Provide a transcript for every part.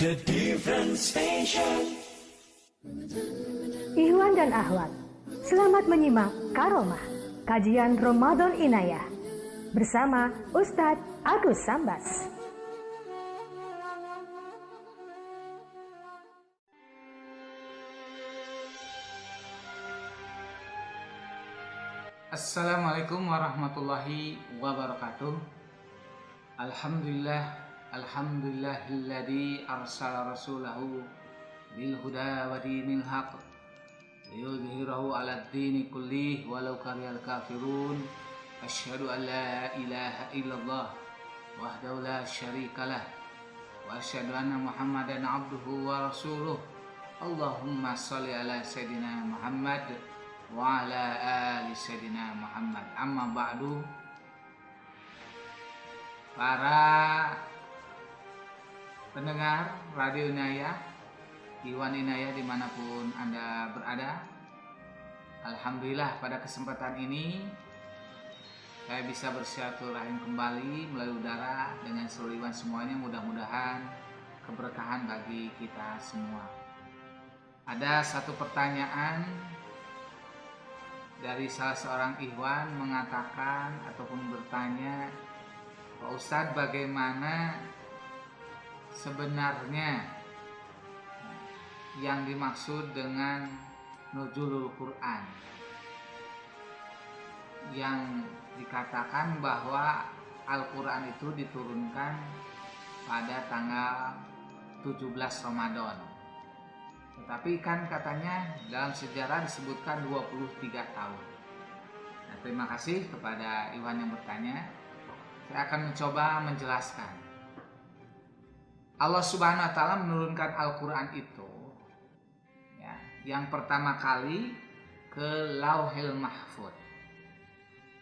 The Different Station. Ikhwan dan akhwat, selamat menyimak Karomah, kajian Ramadan Inayah bersama Ustadz Agus Sambas. Assalamualaikum warahmatullahi wabarakatuh. Alhamdulillahilladzi arsala rasulahu bil huda wa dinil haq liyudhhirahu 'alad dini kullih walau karihal kafirun. Asyhadu an la ilaha illallah wahdahu la syarikalah wa asyhadu anna Muhammadan 'abduhu wa rasuluh. Allahumma shalli ala sayidina Muhammad wa ala ali sayyidina Muhammad. Amma ba'du. Para pendengar Radio Inayah, Iwan Inayah dimanapun Anda berada, alhamdulillah pada kesempatan ini saya bisa bersilaturahim kembali melalui udara dengan seluruh Iwan semuanya. Mudah-mudahan keberkahan bagi kita semua. Ada satu pertanyaan dari salah seorang ikhwan mengatakan ataupun bertanya, Pak Ustadz, bagaimana sebenarnya yang dimaksud dengan nuzulul Quran, yang dikatakan bahwa Al-Quran itu diturunkan pada tanggal 17 Ramadan. Tetapi kan katanya dalam sejarah disebutkan 23 tahun. Nah, terima kasih kepada Iwan yang bertanya. Saya akan mencoba menjelaskan. Allah Subhanahu wa Ta'ala menurunkan Al-Quran itu ya, yang pertama kali ke Lauhil Mahfuz.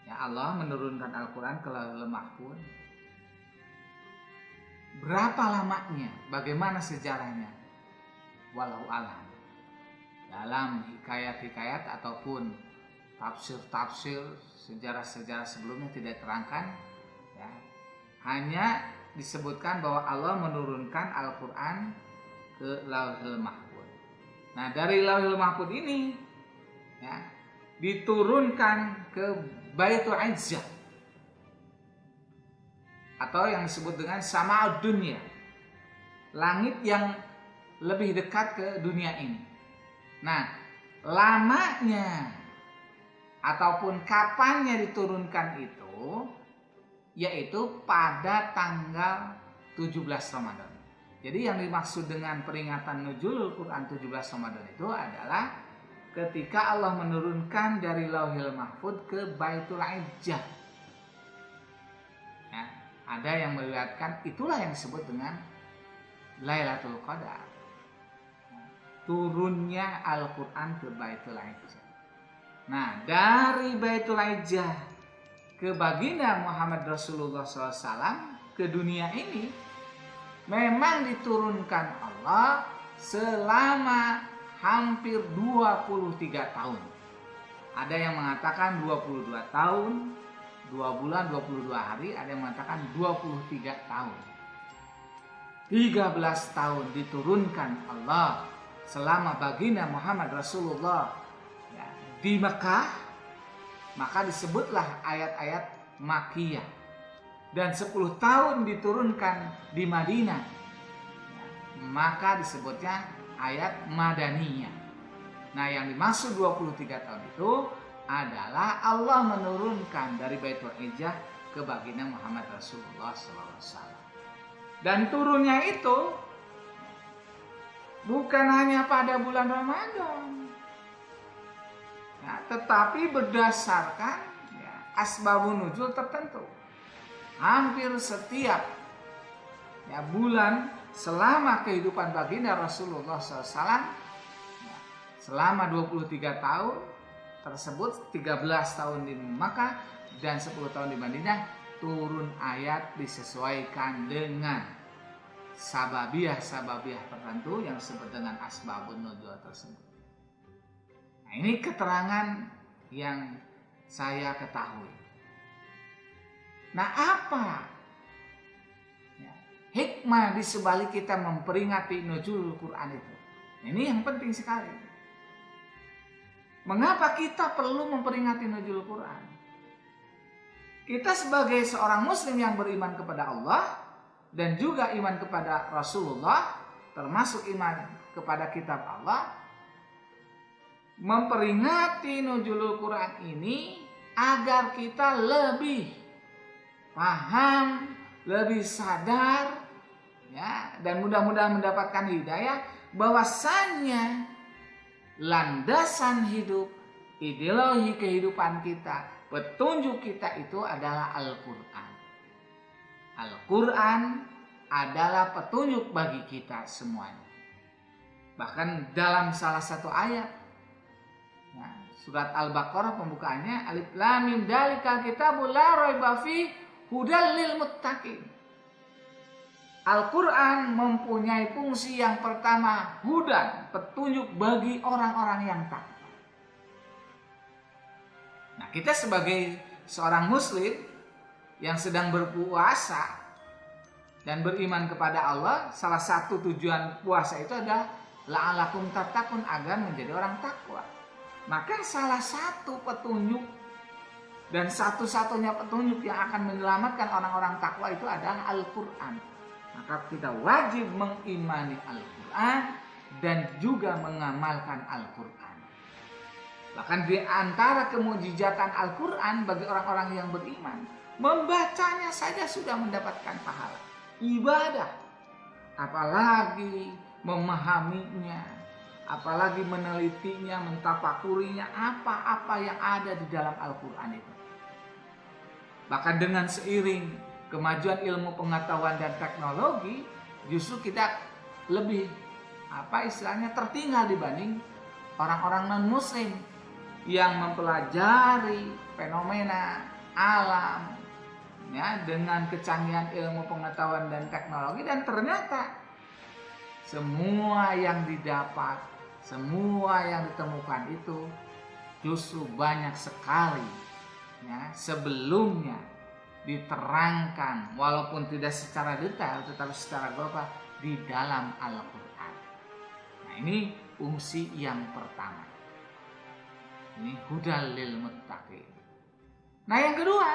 Ya, Allah menurunkan Al-Quran ke Lauhil Mahfuz. Berapa lamanya? Bagaimana sejarahnya? Walau alam. Dalam hikayat-hikayat ataupun tafsir-tafsir sejarah-sejarah sebelumnya tidak terangkan, ya, hanya disebutkan bahwa Allah menurunkan Al-Quran ke Lauhil Mahfuz. Nah, dari Lauhil Mahfuz ini ya, diturunkan ke Baitul Izzah atau yang disebut dengan Sama'ud Dunya, langit yang lebih dekat ke dunia ini. Nah, lamanya ataupun kapannya diturunkan itu yaitu pada tanggal 17 Ramadan. Jadi yang dimaksud dengan peringatan nuzulul Quran 17 Ramadan itu adalah ketika Allah menurunkan dari Lauhil Mahfuz ke Baitul Izzah. Ya, ada yang meriwayatkan itulah yang disebut dengan Lailatul Qadar. Turunnya Al-Quran ke Baitul Izzah. Nah, dari Baitul Izzah ke baginda Muhammad Rasulullah SAW ke dunia ini memang diturunkan Allah selama hampir 23 tahun. Ada yang mengatakan 22 tahun, 2 bulan, 22 hari, ada yang mengatakan 23 tahun. 13 tahun diturunkan Allah selama baginda Muhammad Rasulullah ya, di Mekah, maka disebutlah ayat-ayat Makkiyah. Dan 10 tahun diturunkan di Madinah, ya, maka disebutnya ayat Madaniyah. Nah, yang dimaksud 23 tahun itu adalah Allah menurunkan dari Baitul Izzah ke baginda Muhammad Rasulullah SAW. Dan turunnya itu bukan hanya pada bulan Ramadan, ya, tetapi berdasarkan ya, asbabun nuzul tertentu. Hampir setiap ya, bulan selama kehidupan baginda Rasulullah SAW, ya, selama 23 tahun tersebut, 13 tahun di Makkah dan 10 tahun di Madinah, turun ayat disesuaikan dengan sababiah tertentu yang disebut dengan asbabun nuzul tersebut. Nah, ini keterangan yang saya ketahui. Nah, apa ya, hikmah hikmah di sebalik kita memperingati nuzulul Quran itu? Ini yang penting sekali. Mengapa kita perlu memperingati nuzulul Quran? Kita sebagai seorang muslim yang beriman kepada Allah dan juga iman kepada Rasulullah, termasuk iman kepada kitab Allah, memperingati nuzulul Quran ini agar kita lebih paham, lebih sadar, ya, dan mudah-mudahan mendapatkan hidayah bahwasannya landasan hidup, ideologi kehidupan kita, petunjuk kita itu adalah Al-Quran. Al-Quran adalah petunjuk bagi kita semuanya. Bahkan dalam salah satu ayat, ya, surat Al-Baqarah pembukaannya, Alif Lam Mim Dzalikal Kitabul La Raiba Fihi Hudal lil Muttaqin. Al-Quran mempunyai fungsi yang pertama, hudan, petunjuk bagi orang-orang yang takwa. Nah, kita sebagai seorang muslim yang sedang berpuasa dan beriman kepada Allah, salah satu tujuan puasa itu adalah la'alakum tattaqun, agar menjadi orang takwa. Maka salah satu petunjuk dan satu-satunya petunjuk yang akan menyelamatkan orang-orang takwa itu adalah Al-Quran. Maka kita wajib mengimani Al-Quran dan juga mengamalkan Al-Quran. Bahkan di antara kemujizatan Al-Quran bagi orang-orang yang beriman, membacanya saja sudah mendapatkan pahala ibadah. Apalagi memahaminya, apalagi menelitinya, mentafakurinya, apa-apa yang ada di dalam Al-Quran itu. Bahkan dengan seiring kemajuan ilmu pengetahuan dan teknologi, justru kita lebih tertinggal dibanding orang-orang non-muslim yang mempelajari fenomena alam, ya, dengan kecanggihan ilmu pengetahuan dan teknologi, dan ternyata semua yang didapat, semua yang ditemukan itu justru banyak sekali, ya, sebelumnya diterangkan walaupun tidak secara detail tetapi secara global di dalam Al-Quran. Nah, ini fungsi yang pertama. Ini hudal lil muttaqin. Nah, yang kedua,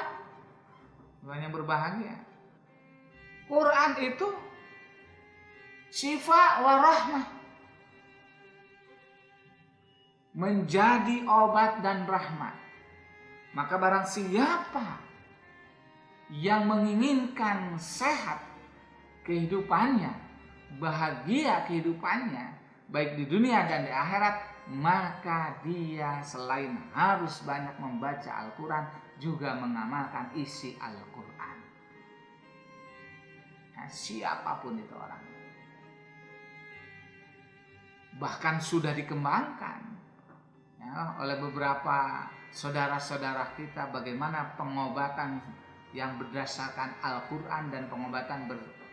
yang berbahagia, Quran itu syifa wa rahmah, menjadi obat dan rahmat. Maka barang siapa yang menginginkan sehat kehidupannya, bahagia kehidupannya, baik di dunia dan di akhirat, maka dia selain harus banyak membaca Al-Quran, juga mengamalkan isi Al-Quran. Nah, siapapun itu orang. Bahkan sudah dikembangkan, ya, oleh beberapa saudara-saudara kita bagaimana pengobatan yang berdasarkan Al-Quran dan pengobatan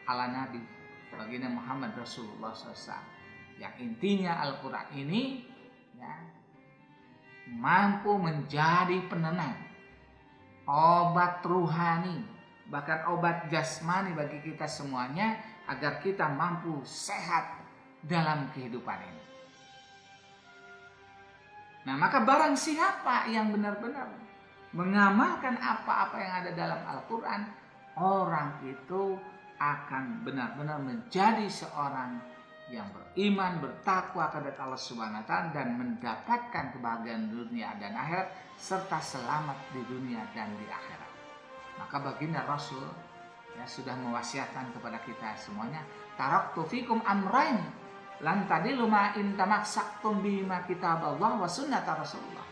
ala Nabi baginda Muhammad Rasulullah SAW. Yang intinya Al-Quran ini, ya, mampu menjadi penenang, obat ruhani, bahkan obat jasmani bagi kita semuanya, agar kita mampu sehat dalam kehidupan ini. Nah, maka barang siapa yang benar-benar mengamalkan apa-apa yang ada dalam Al-Quran, orang itu akan benar-benar menjadi seorang yang beriman, bertakwa kepada Allah Subhanahu wa Ta'ala, dan mendapatkan kebahagiaan dunia dan akhirat, serta selamat di dunia dan di akhirat. Maka baginda Rasul, ya, sudah mewasiatkan kepada kita semuanya, taraktu fikum amrain lan tadillu ma in tamassaktum bima kitaballah wa sunnata Rasulullah.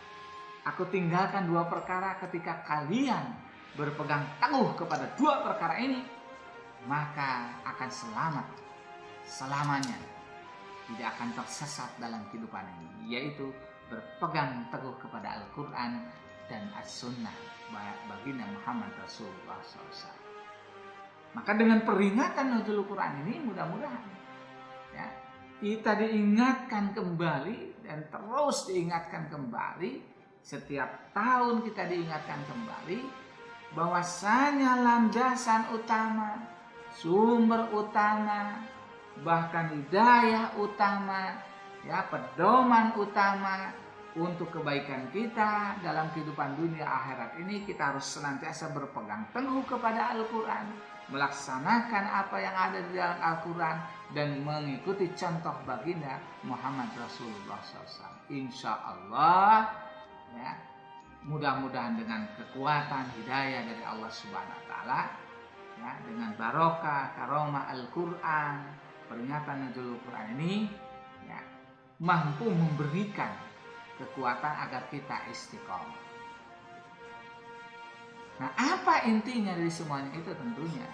Aku tinggalkan dua perkara, ketika kalian berpegang teguh kepada dua perkara ini, maka akan selamat selamanya, tidak akan tersesat dalam kehidupan ini, yaitu berpegang teguh kepada Al-Quran dan As-Sunnah baginda Muhammad Rasulullah SAW. Maka dengan peringatan nuzul Quran ini, mudah-mudahan, ya, kita diingatkan kembali dan terus diingatkan kembali. Setiap tahun kita diingatkan kembali bahwasanya landasan utama sumber utama, bahkan hidayah utama, ya, pedoman utama untuk kebaikan kita dalam kehidupan dunia akhirat ini. Kita harus senantiasa berpegang teguh kepada Al-Quran, melaksanakan apa yang ada di dalam Al-Quran, dan mengikuti contoh baginda Muhammad Rasulullah SAW. Insya Allah, ya, mudah-mudahan dengan kekuatan hidayah dari Allah Subhanahu Wa Taala, ya, dengan barokah karomah Al-Quran, peringatan Nuzulul Quran ini, ya, mampu memberikan kekuatan agar kita istiqomah. Nah, apa intinya dari semuanya itu? Tentunya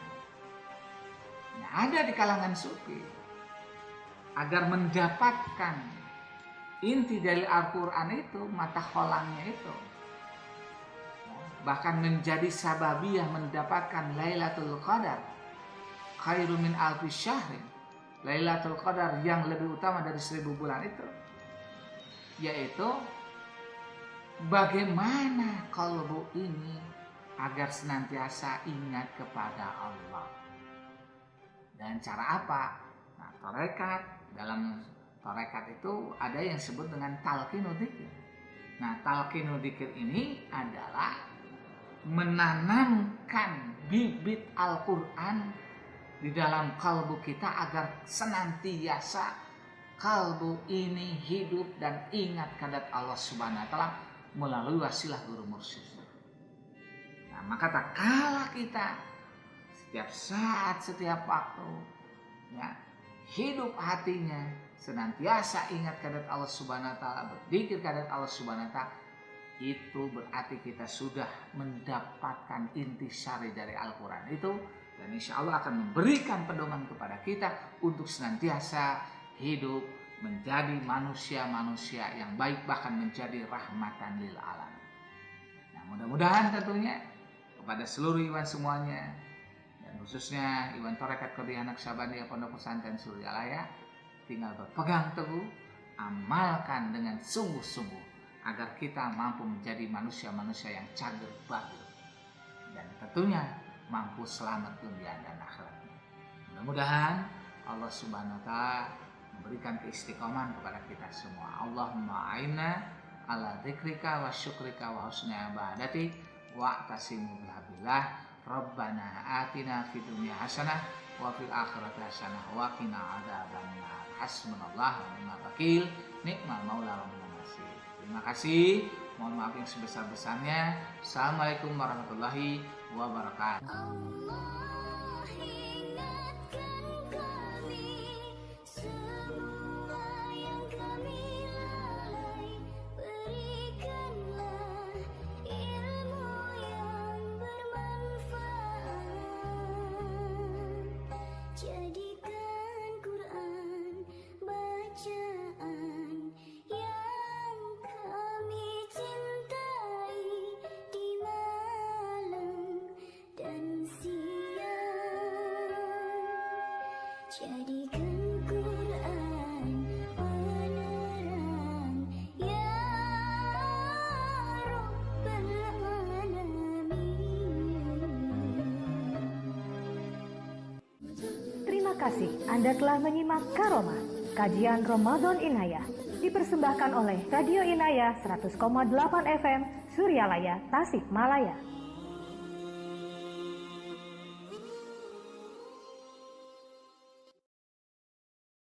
ada di kalangan sufi agar mendapatkan inti dari Al-Quran itu, mata kholangnya itu, bahkan menjadi sababiyah mendapatkan Lailatul Qadar khairu min alfi syahrin, Lailatul Qadar yang lebih utama dari 1000 bulan itu, yaitu bagaimana kalbu ini agar senantiasa ingat kepada Allah. Dan cara apa? Nah, tarekat, dalam tarekat itu ada yang disebut dengan talqinu dzikir. Nah, talqinu dzikir ini adalah menanamkan bibit Al-Quran di dalam kalbu kita agar senantiasa kalbu ini hidup dan ingat kepada Allah Subhanahu Wa Taala melalui wasilah guru mursyid. Nah, maka tak kalah kita setiap saat, setiap waktu, ya, hidup hatinya senantiasa ingat kepada Allah Subhanahu Wa Taala, berzikir kepada Allah Subhanahu Wa Taala, itu berarti kita sudah mendapatkan intisari dari Al-Quran itu, dan insya Allah akan memberikan pedoman kepada kita untuk senantiasa hidup menjadi manusia-manusia yang baik, bahkan menjadi rahmatan lil alamin. Nah, mudah-mudahan tentunya kepada seluruh iwan semuanya, dan khususnya iwan Tarekat Qadriyah Naqsabandiyah Pondok Pesantren Suryalaya, tinggal berpegang teguh, amalkan dengan sungguh-sungguh agar kita mampu menjadi manusia-manusia yang cager bahagia, dan tentunya mampu selamat dunia dan akhiratnya. Mudah-mudahan Allah Subhanahu Wa Taala memberikan keistiqomahan kepada kita semua. Allahumma a'inna ala dzikrika wa syukrika wa husni ibadatik wa tasimu bihabillah. Rabbana atina fid dunya hasanah wa fil akhirati hasanah wa qina adzabannar. Hasbunallahu wa ni'mal wakil, ni'mal maula wa ni'mal nasir. Terima kasih. Mohon maaf yang sebesar-besarnya. Assalamualaikum warahmatullahi wabarakatuh. Jadikan Quran bacaan yang kami cintai di malam dan siang. Jadikan Quran penerang ya Rabbal Alamin. Terima kasih Anda telah menyimak Karomah, kajian Ramadan Inayah, dipersembahkan oleh Radio Inayah 100,8 FM Suryalaya, Tasikmalaya.